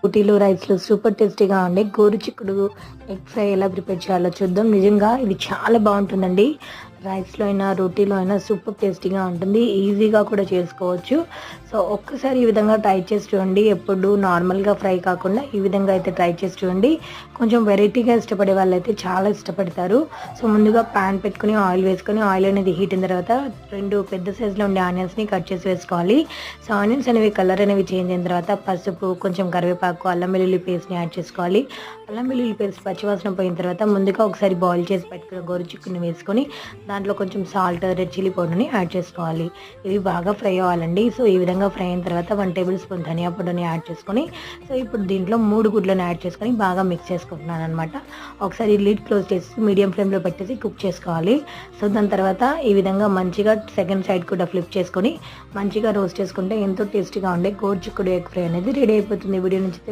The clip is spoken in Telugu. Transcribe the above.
రోటీలు, రైస్‌లో సూపర్ టేస్టీగా ఉండే గోరుచిక్కుడు ఎగ్ ఫ్రై ఎలా ప్రిపేర్ చేయాలో చూద్దాం. నిజంగా ఇది చాలా బావుంటుందండి. రైస్‌లో అయినా, రోటీలో అయినా సూపర్ టేస్టీగా ఉంటుంది. ఈజీగా కూడా చేసుకోవచ్చు. సో, ఒక్కసారి ఈ విధంగా ట్రై చేసి చూడండి. ఎప్పుడు నార్మల్‌గా ఫ్రై కాకుండా ఈ విధంగా అయితే ట్రై చేసి చూడండి. కొంచెం వెరైటీగా ఇష్టపడే వాళ్ళైతే చాలా ఇష్టపడతారు. సో, ముందుగా పాన్ పెట్టుకొని ఆయిల్ వేసుకొని ఆయిల్ అనేది హీట్ అయిన తర్వాత 2 పెద్ద సైజులో ఉండే ఆనియన్స్‌ని కట్ చేసి వేసుకోవాలి. సో, ఆనియన్స్ అనేవి కలర్ అనేవి చేంజ్ అయిన తర్వాత పసుపు, కొంచెం కరివేపాకు, అల్లం వెల్లుల్లి పేస్ట్‌ని యాడ్ చేసుకోవాలి. అల్లం వెల్లుల్లి పేస్ట్ పచ్చివాసన పోయిన తర్వాత ముందుగా ఒకసారి బాయిల్ చేసి పెట్టుకున్న గోరుచిక్కుడుని వేసుకొని దాంట్లో కొంచెం సాల్ట్, రెడ్ చిల్లీ పౌడర్‌ని యాడ్ చేసుకోవాలి. ఇవి బాగా ఫ్రై అవ్వాలండి. సో, ఈ విధంగా ఫ్రై అయిన తర్వాత 1 టేబుల్ స్పూన్ ధనియా పౌడర్‌ని యాడ్ చేసుకొని, సో, ఇప్పుడు దీంట్లో 3 గుడ్లను యాడ్ చేసుకొని బాగా మిక్స్ చేసుకుంటున్నాననమాట. ఒకసారి లిడ్ క్లోజ్ చేసి మీడియం ఫ్లేమ్‌లో పెట్టేసి కుక్ చేసుకోవాలి. సో, దాని తర్వాత ఈ విధంగా మంచిగా సెకండ్ సైడ్ కూడా ఫ్లిప్ చేసుకొని మంచిగా రోస్ట్ చేసుకుంటే ఎంతో టేస్టీగా ఉండే గోరుచిక్కుడు ఎగ్ ఫ్రై అనేది రెడీ అయిపోతుంది. వీడియో నచ్చితే